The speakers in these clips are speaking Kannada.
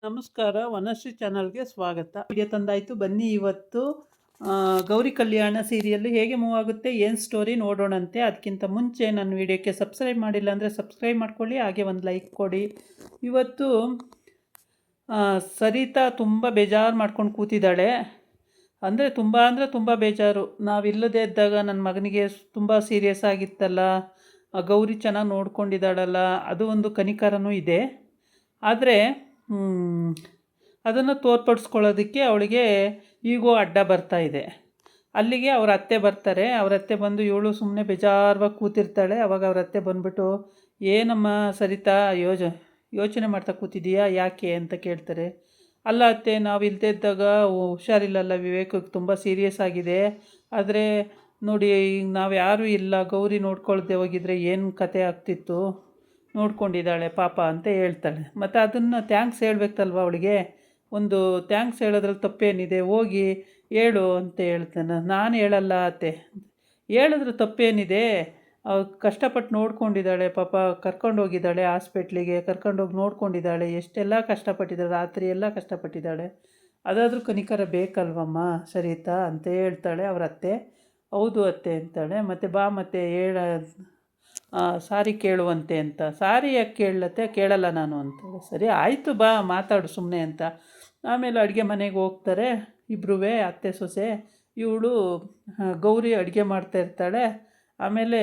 ನಮಸ್ಕಾರ, ವನಶ್ರೀ ಚಾನಲ್ಗೆ ಸ್ವಾಗತ. ವಿಡಿಯೋ ತಂದಾಯಿತು, ಬನ್ನಿ ಇವತ್ತು ಗೌರಿ ಕಲ್ಯಾಣ ಸೀರಿಯಲ್ ಹೇಗೆ ಮೂವ್ ಆಗುತ್ತೆ, ಏನು ಸ್ಟೋರಿ ನೋಡೋಣಂತೆ. ಅದಕ್ಕಿಂತ ಮುಂಚೆ ನನ್ನ ವಿಡಿಯೋಕ್ಕೆ ಸಬ್ಸ್ಕ್ರೈಬ್ ಮಾಡಿಲ್ಲ ಅಂದರೆ ಸಬ್ಸ್ಕ್ರೈಬ್ ಮಾಡ್ಕೊಳ್ಳಿ, ಹಾಗೆ ಒಂದು ಲೈಕ್ ಕೊಡಿ. ಇವತ್ತು ಸರಿತಾ ತುಂಬ ಬೇಜಾರು ಮಾಡ್ಕೊಂಡು ಕೂತಿದ್ದಾಳೆ. ಅಂದರೆ ತುಂಬ ಬೇಜಾರು. ನಾವಿಲ್ಲದೇ ಇದ್ದಾಗ ನನ್ನ ಮಗನಿಗೆ ತುಂಬ ಸೀರಿಯಸ್ ಆಗಿತ್ತಲ್ಲ, ಗೌರಿ ಚೆನ್ನಾಗಿ ನೋಡ್ಕೊಂಡಿದ್ದಾಳಲ್ಲ, ಅದು ಒಂದು ಕನಿಕರನೂ ಇದೆ. ಆದರೆ ಅದನ್ನು ತೋರ್ಪಡಿಸ್ಕೊಳ್ಳೋದಕ್ಕೆ ಅವಳಿಗೆ ಈಗೋ ಅಡ್ಡ ಬರ್ತಾ ಇದೆ. ಅಲ್ಲಿಗೆ ಅವ್ರ ಅತ್ತೆ ಬರ್ತಾರೆ. ಅವ್ರ ಅತ್ತೆ ಬಂದು ಇವಳು ಸುಮ್ಮನೆ ಬೇಜಾರವಾಗಿ ಕೂತಿರ್ತಾಳೆ. ಅವಾಗ ಅವ್ರ ಅತ್ತೆ ಬಂದುಬಿಟ್ಟು, ಏನಮ್ಮ ಸರಿತಾ ಯೋಚನೆ ಮಾಡ್ತಾ ಕೂತಿದ್ದೀಯಾ, ಯಾಕೆ ಅಂತ ಕೇಳ್ತಾರೆ. ಅಲ್ಲ ಅತ್ತೆ, ನಾವು ಇಲ್ಲದೇ ಇದ್ದಾಗ ಹುಷಾರಿಲ್ಲಲ್ಲ, ವಿವೇಕಕ್ಕೆ ತುಂಬ ಸೀರಿಯಸ್ ಆಗಿದೆ. ಆದರೆ ನೋಡಿ, ಈಗ ನಾವು ಯಾರೂ ಇಲ್ಲ, ಗೌರಿ ನೋಡ್ಕೊಳ್ದೆ ಹೋಗಿದ್ರೆ ಏನು ಕತೆ ಆಗ್ತಿತ್ತು, ನೋಡ್ಕೊಂಡಿದ್ದಾಳೆ ಪಾಪ ಅಂತ ಹೇಳ್ತಾಳೆ. ಮತ್ತು ಅದನ್ನು ಥ್ಯಾಂಕ್ಸ್ ಹೇಳ್ಬೇಕಲ್ವ ಅವಳಿಗೆ. ಒಂದು ಥ್ಯಾಂಕ್ಸ್ ಹೇಳೋದ್ರಲ್ಲಿ ತಪ್ಪೇನಿದೆ, ಹೋಗಿ ಹೇಳು ಅಂತ ಹೇಳ್ತಾನೆ. ನಾನು ಹೇಳಲ್ಲ ಅತ್ತೆ, ಹೇಳಿದ್ರೆ ತಪ್ಪೇನಿದೆ, ಅವ್ರು ಕಷ್ಟಪಟ್ಟು ನೋಡ್ಕೊಂಡಿದ್ದಾಳೆ ಪಾಪ, ಕರ್ಕೊಂಡೋಗಿದ್ದಾಳೆ ಹಾಸ್ಪಿಟ್ಲಿಗೆ, ಕರ್ಕೊಂಡೋಗಿ ನೋಡ್ಕೊಂಡಿದ್ದಾಳೆ, ಎಷ್ಟೆಲ್ಲ ಕಷ್ಟಪಟ್ಟಿದ್ದಾಳೆ, ರಾತ್ರಿ ಎಲ್ಲ ಕಷ್ಟಪಟ್ಟಿದ್ದಾಳೆ, ಅದಾದರೂ ಕನಿಕರ ಬೇಕಲ್ವಮ್ಮ ಸರಿತಾ ಅಂತ ಹೇಳ್ತಾಳೆ ಅವ್ರ ಅತ್ತೆ. ಹೌದು ಅತ್ತೆ ಅಂತಾಳೆ. ಮತ್ತು ಬಾ ಮತ್ತೆ ಸಾರಿ ಕೇಳುವಂತೆ ಅಂತ. ಸಾರಿ ಯಾಕೆ ಕೇಳತ್ತೆ, ಕೇಳಲ್ಲ ನಾನು ಅಂತಾಳೆ. ಸರಿ ಆಯಿತು ಬಾ ಮಾತಾಡು ಸುಮ್ಮನೆ ಅಂತ. ಆಮೇಲೆ ಅಡುಗೆ ಮನೆಗೆ ಹೋಗ್ತಾರೆ ಇಬ್ಬರೂ, ಅತ್ತೆ ಸೊಸೆ. ಇವಳು ಗೌರಿ ಅಡುಗೆ ಮಾಡ್ತಾಯಿರ್ತಾಳೆ. ಆಮೇಲೆ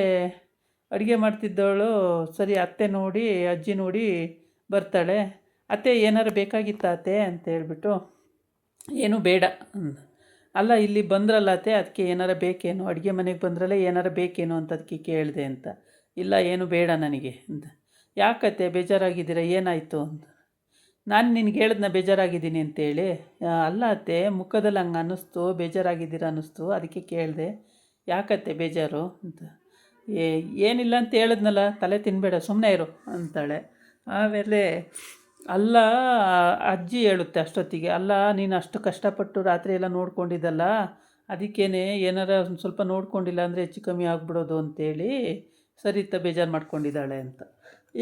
ಅಡುಗೆ ಮಾಡ್ತಿದ್ದವಳು ಸರಿ ಅತ್ತೆ ನೋಡಿ, ಅಜ್ಜಿ ನೋಡಿ ಬರ್ತಾಳೆ. ಅತ್ತೆ ಏನಾರು ಬೇಕಾಗಿತ್ತಾ ಅತ್ತೆ ಅಂತ ಹೇಳ್ಬಿಟ್ಟು, ಏನೂ ಬೇಡ. ಅಲ್ಲ ಇಲ್ಲಿ ಬಂದ್ರಲ್ಲ ಅತ್ತೆ, ಅದಕ್ಕೆ ಏನಾರು ಬೇಕೇನು, ಅಡುಗೆ ಮನೆಗೆ ಬಂದ್ರಲ್ಲ ಏನಾರು ಬೇಕೇನು ಅಂತ ಅದಕ್ಕೆ ಕೇಳಿದೆ ಅಂತ. ಇಲ್ಲ ಏನು ಬೇಡ ನನಗೆ ಅಂತ. ಯಾಕತ್ತೆ ಬೇಜಾರಾಗಿದ್ದೀರಾ, ಏನಾಯಿತು ಅಂತ. ನಾನು ನಿನಗೆ ಹೇಳಿದ್ನ ಬೇಜಾರಾಗಿದ್ದೀನಿ ಅಂತೇಳಿ. ಅಲ್ಲ ಅತ್ತೆ, ಮುಖದಲ್ಲಿ ಹಂಗೆ ಅನ್ನಿಸ್ತು, ಬೇಜಾರಾಗಿದ್ದೀರಾ ಅನ್ನಿಸ್ತು, ಅದಕ್ಕೆ ಕೇಳಿದೆ. ಯಾಕತ್ತೆ ಬೇಜಾರು ಅಂತ. ಏನಿಲ್ಲ ಅಂತ ಹೇಳಿದ್ನಲ್ಲ, ತಲೆ ತಿನ್ನಬೇಡ ಸುಮ್ಮನೆ ಇರು ಅಂತಾಳೆ. ಆಮೇಲೆ ಅಲ್ಲ ಅಜ್ಜಿ ಹೇಳುತ್ತೆ ಅಷ್ಟೊತ್ತಿಗೆ, ಅಲ್ಲ ನೀನು ಅಷ್ಟು ಕಷ್ಟಪಟ್ಟು ರಾತ್ರಿ ಎಲ್ಲ ನೋಡ್ಕೊಂಡಿದ್ದಲ್ಲ, ಅದಕ್ಕೇನೆ ಏನಾರ ಒಂದು ಸ್ವಲ್ಪ ನೋಡ್ಕೊಂಡಿಲ್ಲ ಅಂದರೆ ಹೆಚ್ಚು ಕಮ್ಮಿ ಆಗ್ಬಿಡೋದು ಅಂತೇಳಿ ಸರಿತಾ ಬೇಜಾರು ಮಾಡ್ಕೊಂಡಿದ್ದಾಳೆ ಅಂತ.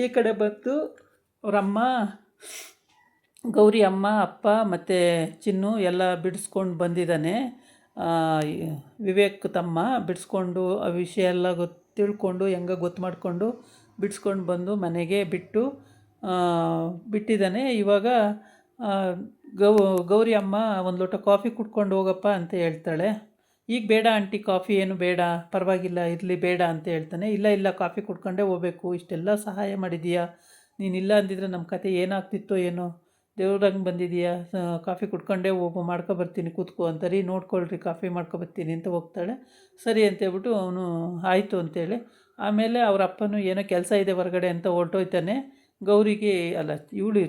ಈ ಕಡೆ ಬಂದು ಅವರಮ್ಮ, ಗೌರಿ ಅಮ್ಮ, ಅಪ್ಪ ಮತ್ತು ಚಿನ್ನು ಎಲ್ಲ ಬಿಡಿಸ್ಕೊಂಡು ಬಂದಿದ್ದಾನೆ. ವಿವೇಕ್ ತಮ್ಮ ಬಿಡಿಸ್ಕೊಂಡು ಆ ವಿಷಯ ಎಲ್ಲ ತಿಳ್ಕೊಂಡು ಹೆಂಗೆ ಗೊತ್ತು ಮಾಡಿಕೊಂಡು ಬಿಡಿಸ್ಕೊಂಡು ಬಂದು ಮನೆಗೆ ಬಿಟ್ಟಿದ್ದಾನೆ. ಇವಾಗ ಗೌರಿ ಅಮ್ಮ ಒಂದು ಲೋಟ ಕಾಫಿ ಕುಡ್ಕೊಂಡು ಹೋಗಪ್ಪ ಅಂತ ಹೇಳ್ತಾಳೆ. ಈಗ ಬೇಡ ಆಂಟಿ, ಕಾಫಿ ಏನು ಬೇಡ, ಪರವಾಗಿಲ್ಲ ಇರಲಿ ಬೇಡ ಅಂತ ಹೇಳ್ತಾನೆ. ಇಲ್ಲ ಕಾಫಿ ಕುಡ್ಕೊಂಡೇ ಹೋಗ್ಬೇಕು, ಇಷ್ಟೆಲ್ಲ ಸಹಾಯ ಮಾಡಿದೀಯಾ, ನೀನಿಲ್ಲ ಅಂದಿದ್ರೆ ನಮ್ಮ ಕತೆ ಏನಾಗ್ತಿತ್ತೋ ಏನೋ, ದೇವ್ರಂಗೆ ಬಂದಿದೀಯಾ, ಕಾಫಿ ಕುಡ್ಕೊಂಡೇ ಹೋಗು, ಮಾಡ್ಕೊಬರ್ತೀನಿ ಕೂತ್ಕೋ ಅಂತಾರೆ. ನೋಡ್ಕೊಳ್ರಿ ಕಾಫಿ ಮಾಡ್ಕೊಬರ್ತೀನಿ ಅಂತ ಹೋಗ್ತಾಳೆ. ಸರಿ ಅಂತೇಳ್ಬಿಟ್ಟು ಅವನು ಆಯಿತು ಅಂತೇಳಿ, ಆಮೇಲೆ ಅವ್ರ ಅಪ್ಪನೂ ಏನೋ ಕೆಲಸ ಇದೆ ಹೊರಗಡೆ ಅಂತ ಹೊರಟೋಯ್ತಾನೆ. ಗೌರಿಗೆ ಅಲ್ಲ ಇವಳು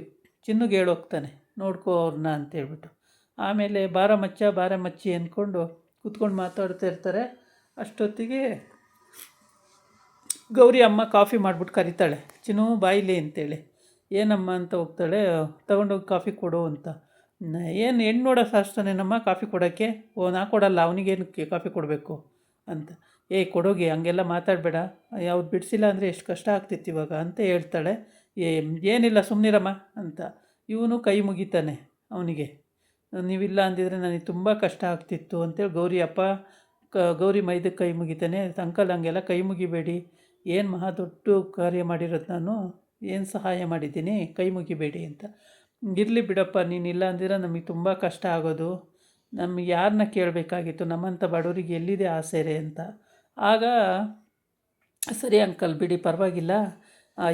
ಚಿನ್ನುಗೆ ಹೇಳೋಗ್ತಾನೆ, ನೋಡ್ಕೋ ಅವ್ರನ್ನ ಅಂತೇಳ್ಬಿಟ್ಟು. ಆಮೇಲೆ ಬಾರ ಮಚ್ಚಿ ಅಂದ್ಕೊಂಡು ಕೂತ್ಕೊಂಡು ಮಾತಾಡ್ತಾ ಇರ್ತಾರೆ. ಅಷ್ಟೊತ್ತಿಗೆ ಗೌರಿ ಅಮ್ಮ ಕಾಫಿ ಮಾಡಿಬಿಟ್ಟು ಕರೀತಾಳೆ, ಚಿನ್ನು ಬಾಯಿಲಿ ಅಂತೇಳಿ. ಏನಮ್ಮ ಅಂತ ಹೋಗ್ತಾಳೆ. ತೊಗೊಂಡೋಗಿ ಕಾಫಿ ಕೊಡು ಅಂತ. ಏನು ಹೆಣ್ಣು ನೋಡೋ ಶಾಸ್ತ್ರನೇನಮ್ಮ ಕಾಫಿ ಕೊಡೋಕ್ಕೆ, ನಾ ಕೊಡಲ್ಲ, ಅವನಿಗೇನಕ್ಕೆ ಕಾಫಿ ಕೊಡಬೇಕು ಅಂತ. ಕೊಡೋಗಿ ಹಂಗೆಲ್ಲ ಮಾತಾಡಬೇಡ, ಅವ್ರು ಬಿಡಿಸಿಲ್ಲ ಅಂದರೆ ಎಷ್ಟು ಕಷ್ಟ ಆಗ್ತಿತ್ತು ಇವಾಗ ಅಂತ ಹೇಳ್ತಾಳೆ. ಏನಿಲ್ಲ ಸುಮ್ಮನಿರಮ್ಮ ಅಂತ. ಇವನು ಕೈ ಮುಗಿತಾನೆ ಅವನಿಗೆ, ನೀವಿಲ್ಲ ಅಂದಿದ್ರೆ ನನಗೆ ತುಂಬ ಕಷ್ಟ ಆಗ್ತಿತ್ತು ಅಂತೇಳಿ ಗೌರಿ ಅಪ್ಪ ಗೌರಿ ಮೈದಕ್ಕೆ ಕೈ ಮುಗಿತಾನೆ. ಅಂಕಲ್ ಹಂಗೆಲ್ಲ ಕೈ ಮುಗಿಬೇಡಿ, ಏನು ಮಹಾ ದೊಡ್ಡ ಕಾರ್ಯ ಮಾಡಿರೋದು ನಾನು, ಏನು ಸಹಾಯ ಮಾಡಿದ್ದೀನಿ, ಕೈ ಮುಗಿಬೇಡಿ ಅಂತ. ಇರಲಿ ಬಿಡಪ್ಪ, ನೀನಿಲ್ಲ ಅಂದಿದ್ರೆ ನಮಗೆ ತುಂಬ ಕಷ್ಟ ಆಗೋದು, ನಮಗೆ ಯಾರನ್ನ ಕೇಳಬೇಕಾಗಿತ್ತು, ನಮ್ಮಂಥ ಬಡವರಿಗೆ ಎಲ್ಲಿದೆ ಆಸರೆ ಅಂತ. ಆಗ ಸರಿ ಅಂಕಲ್ ಬಿಡಿ ಪರವಾಗಿಲ್ಲ,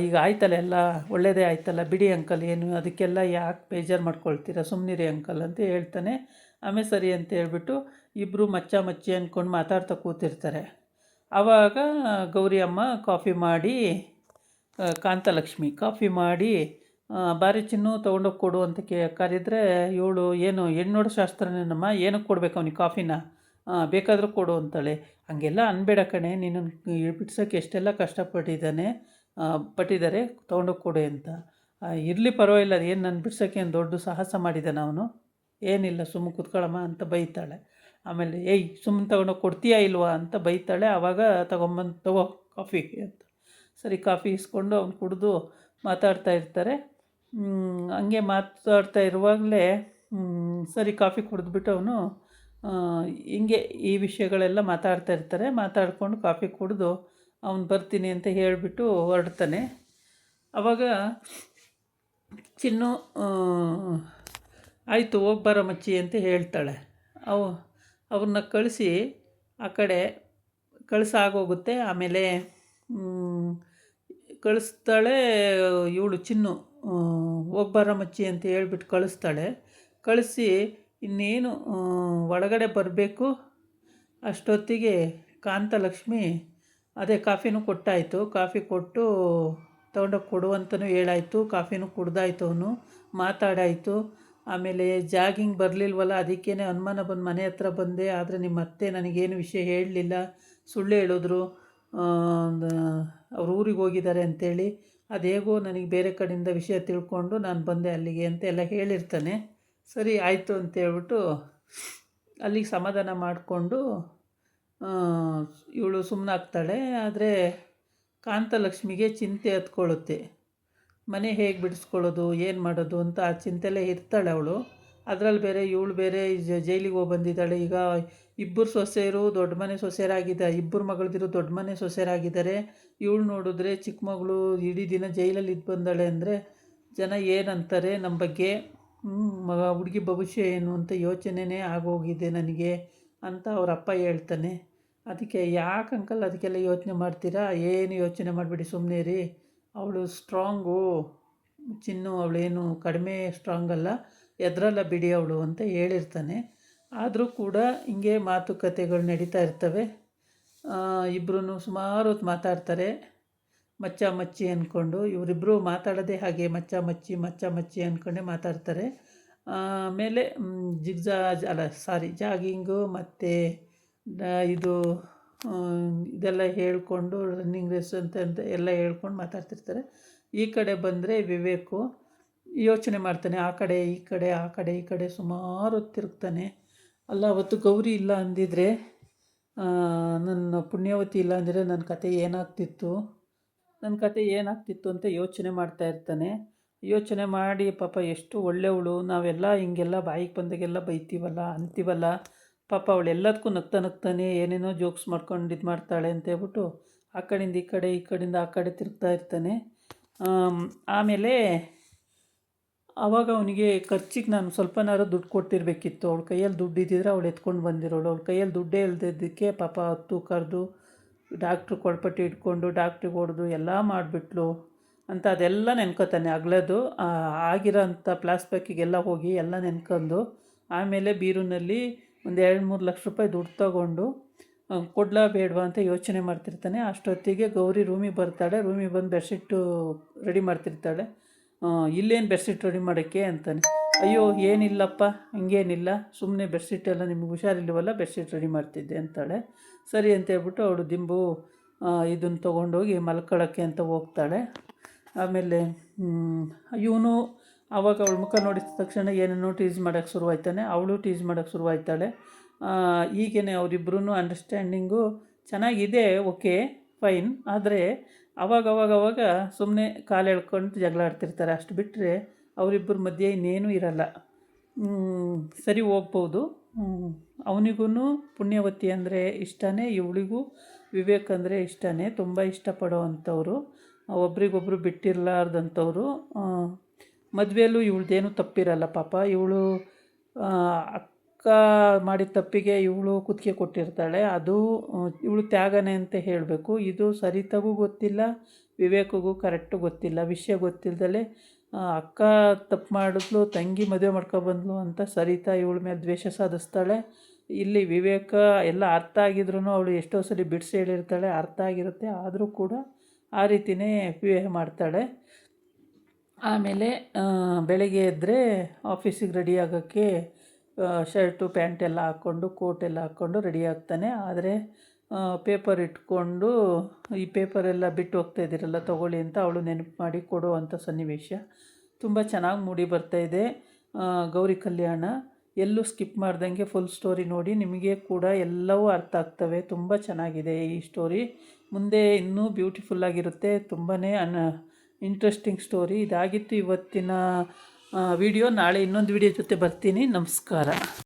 ಈಗ ಆಯ್ತಲ್ಲ ಎಲ್ಲ ಒಳ್ಳೆಯದೇ ಆಯ್ತಲ್ಲ ಬಿಡಿ ಅಂಕಲ್, ಏನು ಅದಕ್ಕೆಲ್ಲ ಯಾಕೆ ಬೇಜಾರು ಮಾಡ್ಕೊಳ್ತೀರಾ, ಸುಮ್ಮನಿರಿ ಅಂಕಲ್ ಅಂತ ಹೇಳ್ತಾನೆ. ಆಮೇಲೆ ಸರಿ ಅಂತ ಹೇಳ್ಬಿಟ್ಟು ಇಬ್ಬರು ಮಚ್ಚಿ ಅಂದ್ಕೊಂಡು ಮಾತಾಡ್ತಾ ಕೂತಿರ್ತಾರೆ. ಆವಾಗ ಗೌರಿ ಅಮ್ಮ ಕಾಫಿ ಮಾಡಿ, ಕಾಂತಲಕ್ಷ್ಮಿ ಕಾಫಿ ಮಾಡಿ, ಬಾರಿ ಚಿನ್ನು ತೊಗೊಂಡೋಗಿ ಕೊಡು ಅಂತ ಕರೆದ್ರೆ, ಇವಳು ಏನು ಹೆಣ್ಣೋಡ ಶಾಸ್ತ್ರನೇನಮ್ಮ, ಏನಕ್ಕೆ ಕೊಡಬೇಕು ಅವನಿಗೆ ಕಾಫಿನ, ಬೇಕಾದರೂ ಕೊಡು ಅಂತಾಳೆ. ಹಂಗೆಲ್ಲ ಅನ್ಬೇಡ ಕಣೆ, ನೀನು ಬಿಡ್ಸೋಕ್ಕೆ ಎಷ್ಟೆಲ್ಲ ಪಟ್ಟಿದ್ದಾರೆ, ತೊಗೊಂಡೋಗಿ ಕೊಡು ಅಂತ. ಇರಲಿ ಪರವಾಗಿಲ್ಲ, ಏನು ನಾನು ಬಿಡ್ಸೋಕ್ಕೆ ಏನು ದೊಡ್ಡ ಸಾಹಸ ಮಾಡಿದ್ದಾನೆ ಅವನು, ಏನಿಲ್ಲ ಸುಮ್ಮನೆ ಕೂತ್ಕೊಳ್ಳಮ್ಮ ಅಂತ ಬೈತಾಳೆ. ಆಮೇಲೆ ಸುಮ್ಮನೆ ತೊಗೊಂಡೋಗಿ ಕೊಡ್ತೀಯಾ ಇಲ್ವಾ ಅಂತ ಬೈತಾಳೆ. ಆವಾಗ ತಗೋ ಕಾಫಿ ಅಂತ. ಸರಿ ಕಾಫಿ ಇಸ್ಕೊಂಡು ಅವ್ನು ಕುಡಿದು ಮಾತಾಡ್ತಾ ಇರ್ತಾರೆ. ಹಂಗೆ ಮಾತಾಡ್ತಾ ಇರುವಾಗಲೇ ಸರಿ ಕಾಫಿ ಕುಡಿದ್ಬಿಟ್ಟು ಅವನು ಹಿಂಗೆ ಈ ವಿಷಯಗಳೆಲ್ಲ ಮಾತಾಡ್ತಾ ಇರ್ತಾರೆ. ಮಾತಾಡಿಕೊಂಡು ಕಾಫಿ ಕುಡಿದು ಅವ್ನು ಬರ್ತೀನಿ ಅಂತ ಹೇಳಿಬಿಟ್ಟು ಹೊರಡ್ತಾನೆ. ಆವಾಗ ಚಿನ್ನು ಆಯಿತು ಹೋಗಿ ಬರೋ ಮಚ್ಚಿ ಅಂತ ಹೇಳ್ತಾಳೆ. ಅವ್ರನ್ನ ಕಳಿಸಿ ಆ ಕಡೆ ಕಳಿಸಾಗೋಗುತ್ತೆ. ಆಮೇಲೆ ಕಳಿಸ್ತಾಳೆ ಇವಳು ಚಿನ್ನು, ಹೋಗಿ ಬರೋ ಮಚ್ಚಿ ಅಂತ ಹೇಳ್ಬಿಟ್ಟು ಕಳಿಸ್ತಾಳೆ. ಕಳಿಸಿ ಇನ್ನೇನು ಒಳಗಡೆ ಬರಬೇಕು ಅಷ್ಟೊತ್ತಿಗೆ ಕಾಂತಲಕ್ಷ್ಮಿ ಅದೇ ಕಾಫಿನೂ ಕೊಟ್ಟಾಯಿತು. ಕಾಫಿ ಕೊಟ್ಟು ತೊಗೊಂಡೋಗಿ ಕೊಡು ಅಂತಲೂ ಹೇಳಾಯಿತು. ಕಾಫಿನೂ ಕುಡ್ದಾಯ್ತು, ಅವನು ಮಾತಾಡಾಯಿತು. ಆಮೇಲೆ ಜಾಗಿಂಗ್ ಬರಲಿಲ್ವಲ್ಲ, ಅದಕ್ಕೇ ಅನುಮಾನ ಬಂದು ಮನೆ ಹತ್ರ ಬಂದೆ. ಆದರೆ ನಿಮ್ಮ ಅತ್ತೆ ನನಗೇನು ವಿಷಯ ಹೇಳಲಿಲ್ಲ, ಸುಳ್ಳು ಹೇಳಿದ್ರು, ಅವ್ರು ಊರಿಗೆ ಹೋಗಿದ್ದಾರೆ ಅಂಥೇಳಿ. ಅದೇಗೋ ನನಗೆ ಬೇರೆ ಕಡೆಯಿಂದ ವಿಷಯ ತಿಳ್ಕೊಂಡು ನಾನು ಬಂದೆ ಅಲ್ಲಿಗೆ ಅಂತೆಲ್ಲ ಹೇಳಿರ್ತಾನೆ. ಸರಿ ಆಯಿತು ಅಂತೇಳ್ಬಿಟ್ಟು ಅಲ್ಲಿಗೆ ಸಮಾಧಾನ ಮಾಡಿಕೊಂಡು ಇವಳು ಸುಮ್ಮನಾಗ್ತಾಳೆ. ಆದರೆ ಕಾಂತಲಕ್ಷ್ಮಿಗೆ ಚಿಂತೆ ಹತ್ಕೊಳ್ಳುತ್ತೆ. ಮನೆ ಹೇಗೆ ಬಿಡಿಸ್ಕೊಳ್ಳೋದು, ಏನು ಮಾಡೋದು ಅಂತ ಆ ಚಿಂತೆಲೇ ಇರ್ತಾಳೆ ಅವಳು. ಅದರಲ್ಲಿ ಬೇರೆ ಇವಳು ಬೇರೆ ಜೈಲಿಗೆ ಹೋಗಿ ಬಂದಿದ್ದಾಳೆ. ಈಗ ಇಬ್ಬರು ಸೊಸೆಯರು ದೊಡ್ಡ ಮನೆ ಸೊಸೆಯರಾಗಿದ್ದಾರೆ, ಇಬ್ಬರು ಮಗಳದಿರು ದೊಡ್ಡ ಮನೆ ಸೊಸೆಯರಾಗಿದ್ದಾರೆ. ಇವಳು ನೋಡಿದ್ರೆ ಚಿಕ್ಕ ಮಗಳು ಇಡೀ ದಿನ ಜೈಲಲ್ಲಿ ಇದ್ದು ಬಂದಾಳೆ ಅಂದರೆ ಜನ ಏನಂತಾರೆ ನಮ್ಮ ಬಗ್ಗೆ, ಹುಡುಗಿ ಭವಿಷ್ಯ ಏನು ಅಂತ ಯೋಚನೆಯೇ ಆಗೋಗಿದೆ ನನಗೆ ಅಂತ ಅವ್ರ ಅಪ್ಪ ಹೇಳ್ತಾನೆ. ಅದಕ್ಕೆ ಯಾಕೆ ಅಂಕಲ್ ಅದಕ್ಕೆಲ್ಲ ಯೋಚನೆ ಮಾಡ್ತೀರಾ, ಏನು ಯೋಚನೆ ಮಾಡಿಬಿಡಿ, ಸುಮ್ಮನೆ ರೀ, ಅವಳು ಸ್ಟ್ರಾಂಗು ಚಿನ್ನು, ಅವಳೇನು ಕಡಿಮೆ ಸ್ಟ್ರಾಂಗ್ ಅಲ್ಲ, ಎದ್ರಲ್ಲ ಬಿಡಿ ಅವಳು ಅಂತ ಹೇಳಿರ್ತಾನೆ. ಆದರೂ ಕೂಡ ಹಿಂಗೆ ಮಾತುಕತೆಗಳು ನಡೀತಾ ಇರ್ತವೆ. ಇಬ್ಬರೂ ಸುಮಾರು ಹೊತ್ತು ಮಾತಾಡ್ತಾರೆ, ಮಚ್ಚ ಮಚ್ಚಿ ಅಂದ್ಕೊಂಡು. ಇವರಿಬ್ಬರು ಮಾತಾಡೋದೇ ಹಾಗೆ ಮಚ್ಚ ಮಚ್ಚಿ ಅಂದ್ಕೊಂಡೇ ಮಾತಾಡ್ತಾರೆ. ಆಮೇಲೆ ಜಾಗಿಂಗು ಮತ್ತು ಇದೆಲ್ಲ ಹೇಳ್ಕೊಂಡು ರನ್ನಿಂಗ್ ರೇಸ್ ಅಂತ ಎಲ್ಲ ಹೇಳ್ಕೊಂಡು ಮಾತಾಡ್ತಿರ್ತಾರೆ. ಈ ಕಡೆ ಬಂದರೆ ವಿವೇಕು ಯೋಚನೆ ಮಾಡ್ತಾನೆ. ಆ ಕಡೆ ಈ ಕಡೆ ಸುಮಾರು ಹೊತ್ತು ತಿರುಗ್ತಾನೆ. ಅಲ್ಲ, ಅವತ್ತು ಗೌರಿ ಇಲ್ಲ ಅಂದಿದ್ರೆ, ನನ್ನ ಪುಣ್ಯವತಿ ಇಲ್ಲ ಅಂದರೆ ನನ್ನ ಕತೆ ಏನಾಗ್ತಿತ್ತು ಅಂತ ಯೋಚನೆ ಮಾಡ್ತಾ ಇರ್ತಾನೆ. ಯೋಚನೆ ಮಾಡಿ ಪಾಪ ಎಷ್ಟು ಒಳ್ಳೆಯವಳು, ನಾವೆಲ್ಲ ಹಿಂಗೆಲ್ಲ ಬಾಯಿಗೆ ಬಂದಾಗೆಲ್ಲ ಬೈತೀವಲ್ಲ, ಅಂತೀವಲ್ಲ, ಪಾಪ ಅವಳೆಲ್ಲದಕ್ಕೂ ನಗ್ತಾನೆ ಏನೇನೋ ಜೋಕ್ಸ್ ಮಾಡ್ಕೊಂಡು ಇದು ಮಾಡ್ತಾಳೆ ಅಂತೇಳ್ಬಿಟ್ಟು ಆ ಕಡೆಯಿಂದ ಈ ಕಡೆಯಿಂದ ಆ ಕಡೆ ತಿರುಗ್ತಾ ಇರ್ತಾನೆ. ಆಮೇಲೆ ಆವಾಗ ಅವನಿಗೆ ಖರ್ಚಿಗೆ ನಾನು ಸ್ವಲ್ಪನಾರು ದುಡ್ಡು ಕೊಟ್ಟಿರಬೇಕಿತ್ತು. ಅವಳ ಕೈಯಲ್ಲಿ ದುಡ್ಡು ಇದ್ದಿದ್ರೆ ಅವಳು ಎತ್ಕೊಂಡು ಬಂದಿರೋಳು. ಅವಳ ಕೈಯಲ್ಲಿ ದುಡ್ಡೇ ಇಲ್ಲದಿದ್ದಕ್ಕೆ ಪಾಪ ಹೊತ್ತು ಕರೆದು ಡಾಕ್ಟ್ರು ಕೊಳ್ಪಟ್ಟಿ ಇಟ್ಕೊಂಡು ಡಾಕ್ಟ್ರಿಗೆ ಹೊಡೆದು ಎಲ್ಲ ಮಾಡಿಬಿಟ್ಲು ಅಂತ ಅದೆಲ್ಲ ನೆನ್ಕೋತಾನೆ. ಅಗ್ಲದು ಆಗಿರೋ ಅಂಥ ಪ್ಲಾಸ್ಬ್ಯಾಕಿಗೆಲ್ಲ ಹೋಗಿ ಎಲ್ಲ ನೆನ್ಕೊಂಡು ಆಮೇಲೆ ಬೀರುನಲ್ಲಿ ಒಂದು 2-3 ಲಕ್ಷ ರೂಪಾಯಿ ದುಡ್ಡು ತೊಗೊಂಡು ಕೊಡ್ಲಾ ಬೇಡವಾ ಅಂತ ಯೋಚನೆ ಮಾಡ್ತಿರ್ತಾನೆ. ಅಷ್ಟೊತ್ತಿಗೆ ಗೌರಿ ರೂಮಿಗೆ ಬರ್ತಾಳೆ. ರೂಮಿಗೆ ಬಂದು ಬೆಡ್ಶೀಟು ರೆಡಿ ಮಾಡ್ತಿರ್ತಾಳೆ. ಇಲ್ಲೇನು ಬೆಡ್ಶೀಟ್ ರೆಡಿ ಮಾಡೋಕ್ಕೆ ಅಂತಾನೆ. ಅಯ್ಯೋ ಏನಿಲ್ಲಪ್ಪ, ಹಂಗೇನಿಲ್ಲ, ಸುಮ್ಮನೆ ಬೆಡ್ಶೀಟೆಲ್ಲ ನಿಮ್ಗೆ ಹುಷಾರಿಲ್ವಲ್ಲ, ಬೆಡ್ಶೀಟ್ ರೆಡಿ ಮಾಡ್ತಿದ್ದೆ ಅಂತಾಳೆ. ಸರಿ ಅಂತೇಳ್ಬಿಟ್ಟು ಅವಳು ದಿಂಬು ಇದನ್ನು ತೊಗೊಂಡೋಗಿ ಮಲ್ಕೊಳ್ಳೋಕ್ಕೆ ಅಂತ ಹೋಗ್ತಾಳೆ. ಆಮೇಲೆ ಇವನು ಆವಾಗ ಅವಳ ಮುಖ ನೋಡಿದ ತಕ್ಷಣ ಏನೇನೋ ಟೀಸ್ ಮಾಡೋಕ್ಕೆ ಶುರುವಾಯ್ತಾನೆ. ಅವಳು ಟೀಸ್ ಮಾಡೋಕ್ಕೆ ಶುರುವಾಯ್ತಾಳೆ. ಹೀಗೇ ಅವರಿಬ್ಬರೂ ಅಂಡರ್ಸ್ಟ್ಯಾಂಡಿಂಗು ಚೆನ್ನಾಗಿದೆ, ಓಕೆ ಫೈನ್. ಆದರೆ ಅವಾಗ ಸುಮ್ಮನೆ ಕಾಲು ಎಳ್ಕೊಂಡು ಜಗಳ ಆಡ್ತಿರ್ತಾರೆ. ಅಷ್ಟು ಬಿಟ್ಟರೆ ಅವರಿಬ್ಬರ ಮಧ್ಯೆ ಇನ್ನೇನೂ ಇರಲ್ಲ. ಸರಿ ಹೋಗ್ಬೋದು. ಅವನಿಗೂ ಪುಣ್ಯವತಿ ಅಂದರೆ ಇಷ್ಟನೇ, ಇವಳಿಗೂ ವಿವೇಕ್ ಅಂದರೆ ಇಷ್ಟನೇ, ತುಂಬ ಇಷ್ಟಪಡೋ ಅಂಥವ್ರು, ಒಬ್ರಿಗೊಬ್ಬರು ಬಿಟ್ಟಿರಲಾರ್ದಂಥವ್ರು. ಮದುವೆಯಲ್ಲೂ ಇವಳ್ದೇನೂ ತಪ್ಪಿರಲ್ಲ ಪಾಪ. ಇವಳು ಅಕ್ಕ ಮಾಡಿದ ತಪ್ಪಿಗೆ ಇವಳು ಕುತ್ತಿಗೆ ಕೊಟ್ಟಿರ್ತಾಳೆ. ಅದು ಇವಳು ತ್ಯಾಗನೇ ಅಂತ ಹೇಳಬೇಕು. ಇದು ಸರಿತಾಗೂ ಗೊತ್ತಿಲ್ಲ, ವಿವೇಕಿಗೂ ಕರೆಕ್ಟು ಗೊತ್ತಿಲ್ಲ. ವಿಷಯ ಗೊತ್ತಿಲ್ಲದಲೇ ಅಕ್ಕ ತಪ್ಪು ಮಾಡಿದ್ಲು, ತಂಗಿ ಮದುವೆ ಮಾಡ್ಕೊಬಂದ್ಲು ಅಂತ ಸರಿತಾ ಇವಳ ಮೇಲೆ ದ್ವೇಷ ಸಾಧಿಸ್ತಾಳೆ. ಇಲ್ಲಿ ವಿವೇಕ ಎಲ್ಲ ಅರ್ಥ ಆಗಿದ್ರೂ ಅವಳು ಎಷ್ಟೋ ಸಲ ಬಿಡಿಸಿ ಹೇಳಿರ್ತಾಳೆ, ಅರ್ಥ ಆಗಿರುತ್ತೆ, ಆದರೂ ಕೂಡ ಆ ರೀತಿಯೇ ಬಿಹೇವ್ ಮಾಡ್ತಾಳೆ. ಆಮೇಲೆ ಬೆಳಗ್ಗೆ ಎದ್ದರೆ ಆಫೀಸಿಗೆ ರೆಡಿ ಆಗೋಕ್ಕೆ ಶರ್ಟು ಪ್ಯಾಂಟೆಲ್ಲ ಹಾಕ್ಕೊಂಡು ಕೋಟೆಲ್ಲ ಹಾಕ್ಕೊಂಡು ರೆಡಿ ಆಗ್ತಾನೆ. ಆದರೆ ಪೇಪರ್ ಇಟ್ಕೊಂಡು ಈ ಪೇಪರೆಲ್ಲ ಬಿಟ್ಟು ಹೋಗ್ತಾ ಇದ್ದೀರಲ್ಲ ತೊಗೊಳ್ಳಿ ಅಂತ ಅವಳು ನೆನಪು ಮಾಡಿ ಕೊಡುವಂಥ ಸನ್ನಿವೇಶ ತುಂಬ ಚೆನ್ನಾಗಿ ಮೂಡಿ ಬರ್ತಾಯಿದೆ. ಗೌರಿ ಕಲ್ಯಾಣ ಎಲ್ಲೂ ಸ್ಕಿಪ್ ಮಾಡ್ದಂಗೆ ಫುಲ್ ಸ್ಟೋರಿ ನೋಡಿ, ನಿಮಗೆ ಕೂಡ ಎಲ್ಲವೂ ಅರ್ಥ ಆಗ್ತವೆ. ತುಂಬ ಚೆನ್ನಾಗಿದೆ ಈ ಸ್ಟೋರಿ, ಮುಂದೆ ಇನ್ನೂ ಬ್ಯೂಟಿಫುಲ್ಲಾಗಿರುತ್ತೆ. ತುಂಬಾ ಇಂಟ್ರೆಸ್ಟಿಂಗ್ ಸ್ಟೋರಿ. ಇದಾಗಿತ್ತು ಇವತ್ತಿನ ವಿಡಿಯೋ. ನಾಳೆ ಇನ್ನೊಂದು ವಿಡಿಯೋ ಜೊತೆ ಬರ್ತೀನಿ. ನಮಸ್ಕಾರ.